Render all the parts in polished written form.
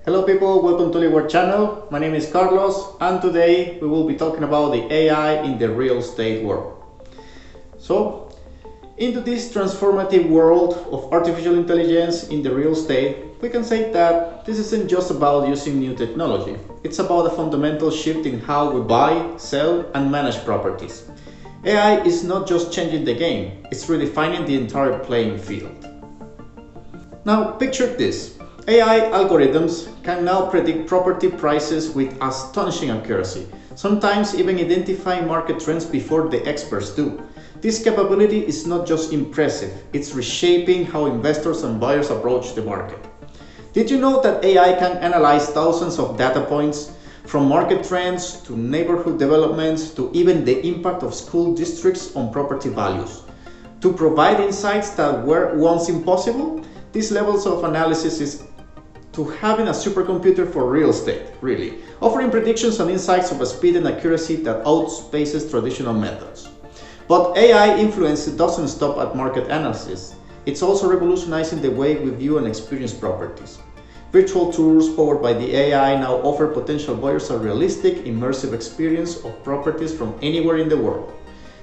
Hello people, welcome to our channel. My name is Carlos and today we will be talking about the AI in the real estate world. So, into this transformative world of artificial intelligence in the real estate, we can say that this isn't just about using new technology. It's about a fundamental shift in how we buy, sell and manage properties. AI is not just changing the game, it's redefining the entire playing field. Now picture this. AI algorithms can now predict property prices with astonishing accuracy, sometimes even identifying market trends before the experts do. This capability is not just impressive, it's reshaping how investors and buyers approach the market. Did you know that AI can analyze thousands of data points, from market trends to neighborhood developments to even the impact of school districts on property values? To provide insights that were once impossible, these levels of analysis is to having a supercomputer for real estate, really, offering predictions and insights of a speed and accuracy that outspaces traditional methods. But AI influence doesn't stop at market analysis. It's also revolutionizing the way we view and experience properties. Virtual tours powered by the AI now offer potential buyers a realistic, immersive experience of properties from anywhere in the world.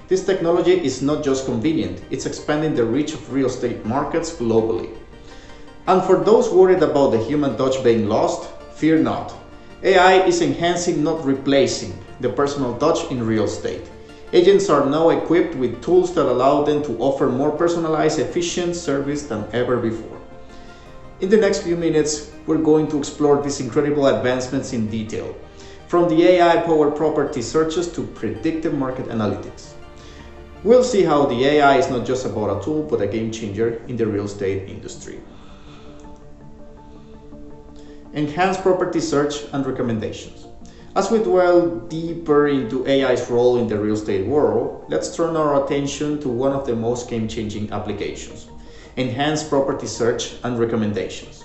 This technology is not just convenient, it's expanding the reach of real estate markets globally. And for those worried about the human touch being lost, fear not. AI is enhancing, not replacing, the personal touch in real estate. Agents are now equipped with tools that allow them to offer more personalized, efficient service than ever before. In the next few minutes, we're going to explore these incredible advancements in detail, from the AI-powered property searches to predictive market analytics. We'll see how the AI is not just about a tool, but a game changer in the real estate industry. Enhanced property search and recommendations. As we dwell deeper into AI's role in the real estate world, let's turn our attention to one of the most game-changing applications: enhanced property search and recommendations.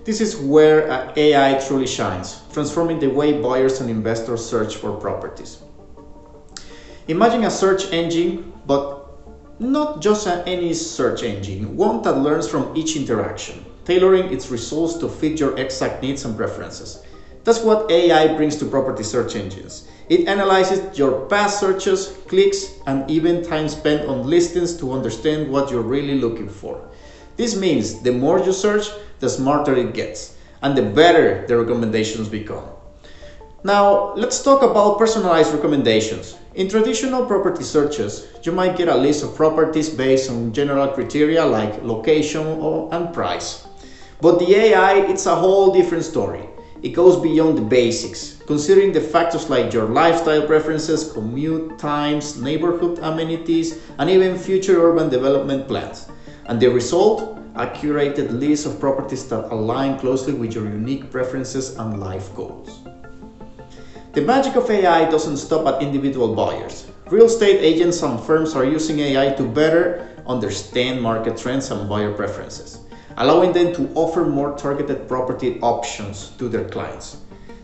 This is where AI truly shines, transforming the way buyers and investors search for properties. Imagine a search engine, but not just any search engine, one that learns from each interaction, tailoring its results to fit your exact needs and preferences. That's what AI brings to property search engines. It analyzes your past searches, clicks, and even time spent on listings to understand what you're really looking for. This means the more you search, the smarter it gets, and the better the recommendations become. Now, let's talk about personalized recommendations. In traditional property searches, you might get a list of properties based on general criteria like location and price. But the AI, it's a whole different story. It goes beyond the basics, considering the factors like your lifestyle preferences, commute times, neighborhood amenities, and even future urban development plans. And the result? A curated list of properties that align closely with your unique preferences and life goals. The magic of AI doesn't stop at individual buyers. Real estate agents and firms are using AI to better understand market trends and buyer preferences, allowing them to offer more targeted property options to their clients.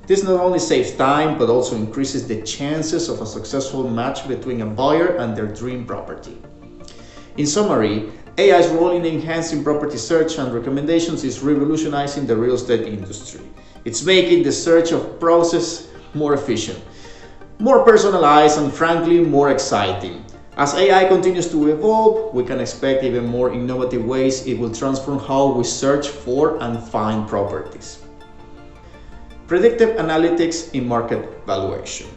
This not only saves time, but also increases the chances of a successful match between a buyer and their dream property. In summary, AI's role in enhancing property search and recommendations is revolutionizing the real estate industry. It's making the search of process more efficient, more personalized, and frankly, more exciting. As AI continues to evolve, we can expect even more innovative ways it will transform how we search for and find properties. Predictive analytics in market valuation.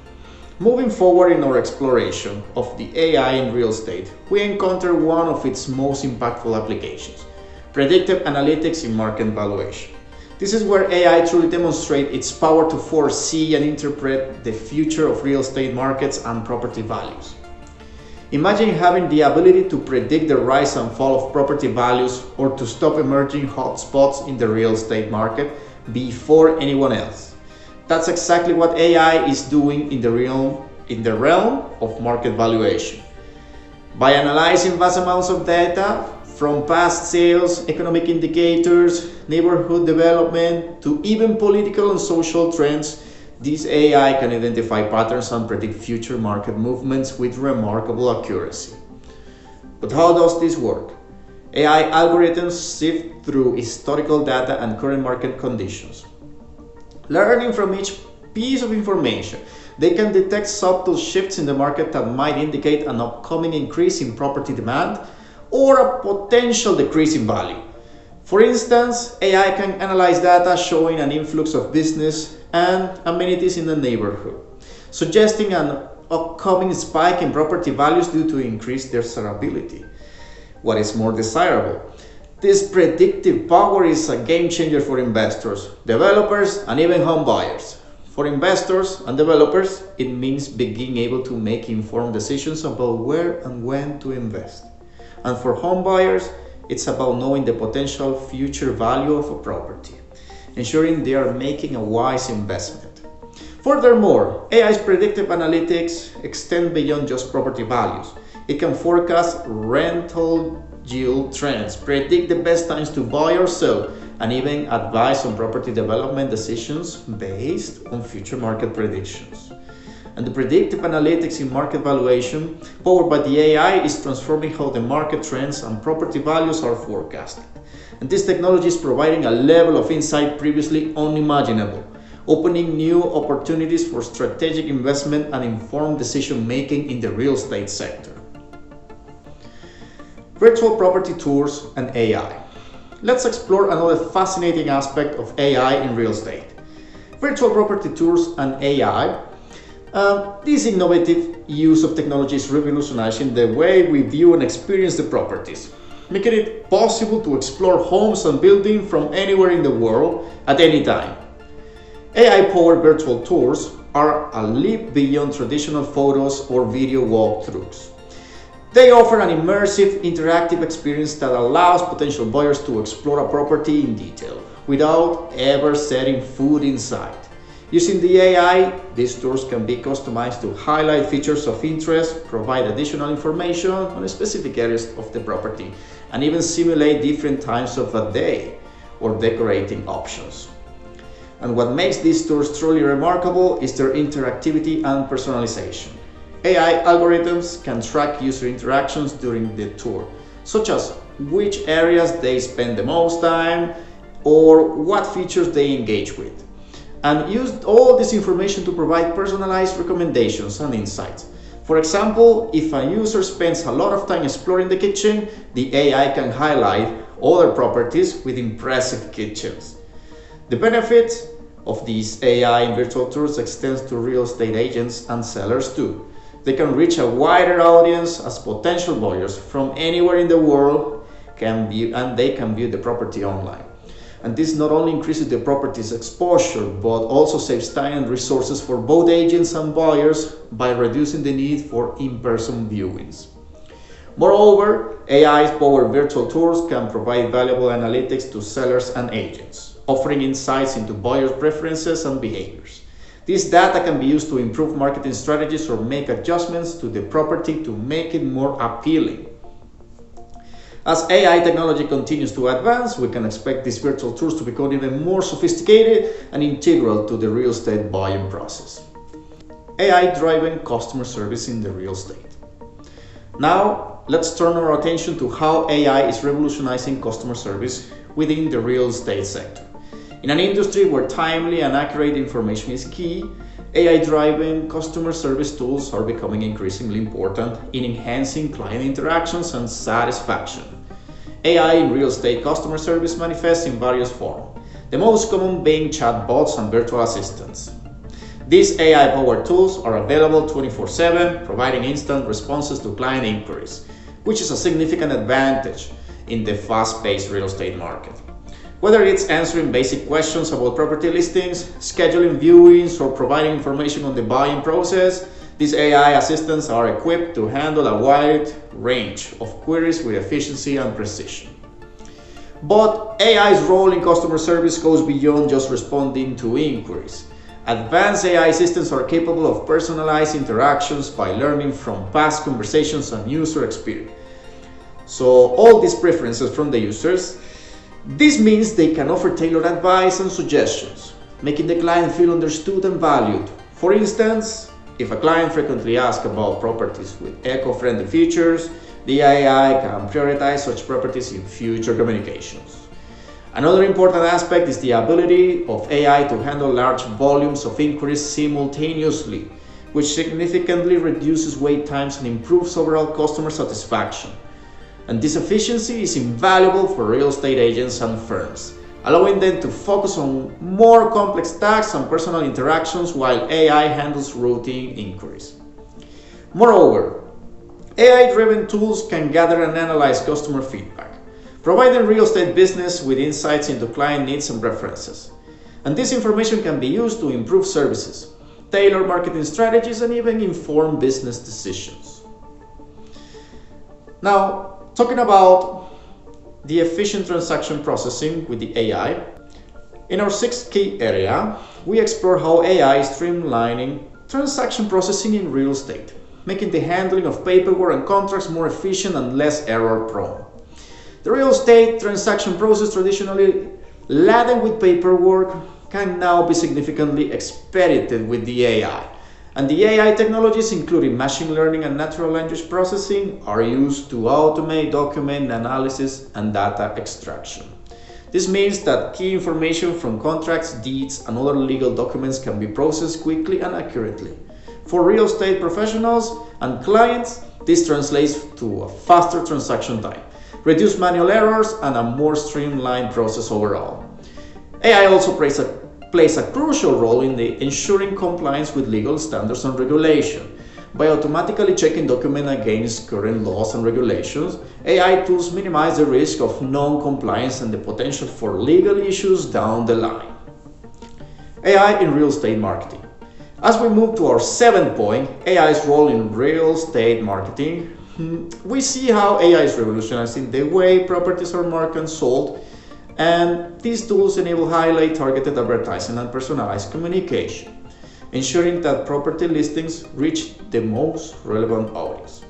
Moving forward in our exploration of the AI in real estate, we encounter one of its most impactful applications: predictive analytics in market valuation. This is where AI truly demonstrates its power to foresee and interpret the future of real estate markets and property values. Imagine having the ability to predict the rise and fall of property values or to stop emerging hotspots in the real estate market before anyone else. That's exactly what AI is doing in the realm of market valuation. By analyzing vast amounts of data, from past sales, economic indicators, neighborhood development, to even political and social trends, this AI can identify patterns and predict future market movements with remarkable accuracy. But how does this work? AI algorithms sift through historical data and current market conditions. Learning from each piece of information, they can detect subtle shifts in the market that might indicate an upcoming increase in property demand or a potential decrease in value. For instance, AI can analyze data showing an influx of business and amenities in the neighborhood, suggesting an upcoming spike in property values due to increased desirability. What is more desirable? This predictive power is a game changer for investors, developers, and even home buyers. For investors and developers, it means being able to make informed decisions about where and when to invest. And for home buyers, it's about knowing the potential future value of a property, ensuring they are making a wise investment. Furthermore, AI's predictive analytics extend beyond just property values. It can forecast rental yield trends, predict the best times to buy or sell, and even advise on property development decisions based on future market predictions. And the predictive analytics in market valuation, powered by the AI, is transforming how the market trends and property values are forecasted. And this technology is providing a level of insight previously unimaginable, opening new opportunities for strategic investment and informed decision making in the real estate sector. Virtual property tours and AI. Let's explore another fascinating aspect of AI in real estate. Virtual property tours and AI. This innovative use of technology is revolutionizing the way we view and experience the properties, making it possible to explore homes and buildings from anywhere in the world at any time. AI-powered virtual tours are a leap beyond traditional photos or video walkthroughs. They offer an immersive, interactive experience that allows potential buyers to explore a property in detail without ever setting foot inside. Using the AI, these tours can be customized to highlight features of interest, provide additional information on specific areas of the property, and even simulate different times of the day or decorating options. And what makes these tours truly remarkable is their interactivity and personalization. AI algorithms can track user interactions during the tour, such as which areas they spend the most time or what features they engage with, and use all this information to provide personalized recommendations and insights. For example, if a user spends a lot of time exploring the kitchen, the AI can highlight other properties with impressive kitchens. The benefits of these AI in virtual tours extends to real estate agents and sellers too. They can reach a wider audience as potential buyers from anywhere in the world can view the property online. And this not only increases the property's exposure, but also saves time and resources for both agents and buyers by reducing the need for in-person viewings. Moreover, AI-powered virtual tours can provide valuable analytics to sellers and agents, offering insights into buyers' preferences and behaviors. This data can be used to improve marketing strategies or make adjustments to the property to make it more appealing. As AI technology continues to advance, we can expect these virtual tours to become even more sophisticated and integral to the real estate buying process. AI-driven customer service in the real estate. Now, let's turn our attention to how AI is revolutionizing customer service within the real estate sector. In an industry where timely and accurate information is key, AI-driven customer service tools are becoming increasingly important in enhancing client interactions and satisfaction. AI in real estate customer service manifests in various forms, the most common being chatbots and virtual assistants. These AI-powered tools are available 24/7, providing instant responses to client inquiries, which is a significant advantage in the fast-paced real estate market. Whether it's answering basic questions about property listings, scheduling viewings, or providing information on the buying process, these AI assistants are equipped to handle a wide range of queries with efficiency and precision. But AI's role in customer service goes beyond just responding to inquiries. Advanced AI systems are capable of personalized interactions by learning from past conversations and user experience. So all these preferences from the users, this means they can offer tailored advice and suggestions, making the client feel understood and valued. For instance, if a client frequently asks about properties with eco-friendly features, the AI can prioritize such properties in future communications. Another important aspect is the ability of AI to handle large volumes of inquiries simultaneously, which significantly reduces wait times and improves overall customer satisfaction. And this efficiency is invaluable for real estate agents and firms, allowing them to focus on more complex tasks and personal interactions while AI handles routine inquiries. Moreover, AI-driven tools can gather and analyze customer feedback, providing real estate business with insights into client needs and preferences. And this information can be used to improve services, tailor marketing strategies, and even inform business decisions. Now, talking about the efficient transaction processing with the AI, in our sixth key area, we explore how AI is streamlining transaction processing in real estate, making the handling of paperwork and contracts more efficient and less error-prone. The real estate transaction process, traditionally laden with paperwork, can now be significantly expedited with the AI. And the AI technologies, including machine learning and natural language processing, are used to automate document analysis and data extraction. This means that key information from contracts, deeds, and other legal documents can be processed quickly and accurately. For real estate professionals and clients, this translates to a faster transaction time, reduced manual errors, and a more streamlined process overall. AI also plays a crucial role in ensuring compliance with legal standards and regulation. By automatically checking documents against current laws and regulations, AI tools minimize the risk of non-compliance and the potential for legal issues down the line. AI in real estate marketing. As we move to our seventh point, AI's role in real estate marketing, we see how AI is revolutionizing the way properties are marketed and sold. And these tools enable highly targeted advertising and personalized communication, ensuring that property listings reach the most relevant audience.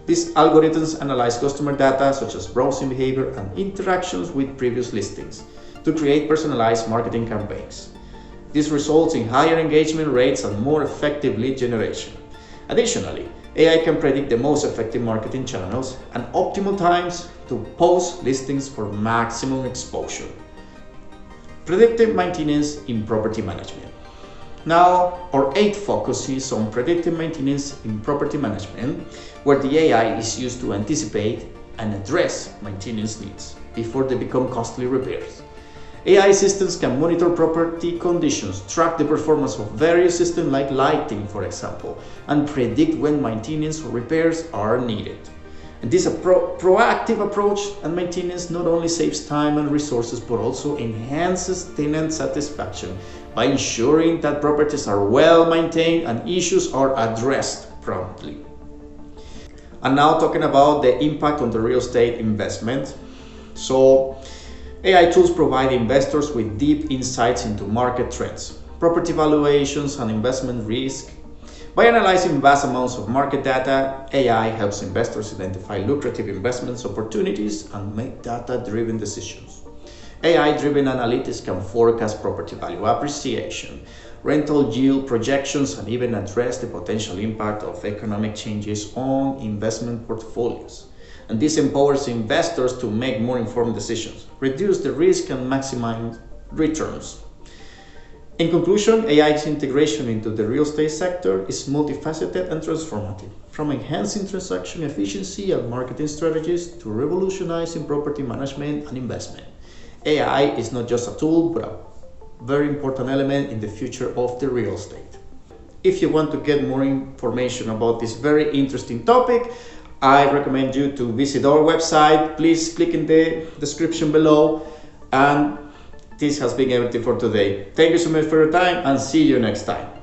These algorithms analyze customer data such as browsing behavior and interactions with previous listings to create personalized marketing campaigns. This results in higher engagement rates and more effective lead generation. Additionally, AI can predict the most effective marketing channels and optimal times to post listings for maximum exposure. Predictive maintenance in property management. Now, our eighth focus is on predictive maintenance in property management, where the AI is used to anticipate and address maintenance needs before they become costly repairs. AI systems can monitor property conditions, track the performance of various systems like lighting, for example, and predict when maintenance or repairs are needed. And this proactive approach and maintenance not only saves time and resources, but also enhances tenant satisfaction by ensuring that properties are well maintained and issues are addressed promptly. And now talking about the impact on the real estate investment. So, AI tools provide investors with deep insights into market trends, property valuations, and investment risk. By analyzing vast amounts of market data, AI helps investors identify lucrative investment opportunities and make data-driven decisions. AI-driven analytics can forecast property value appreciation, rental yield projections, and even address the potential impact of economic changes on investment portfolios. And this empowers investors to make more informed decisions, reduce the risk, and maximize returns. In conclusion, AI's integration into the real estate sector is multifaceted and transformative, from enhancing transaction efficiency and marketing strategies to revolutionizing property management and investment. AI is not just a tool, but a very important element in the future of the real estate. If you want to get more information about this very interesting topic, I recommend you to visit our website. Please click in the description below. And this has been everything for today. Thank you so much for your time and see you next time.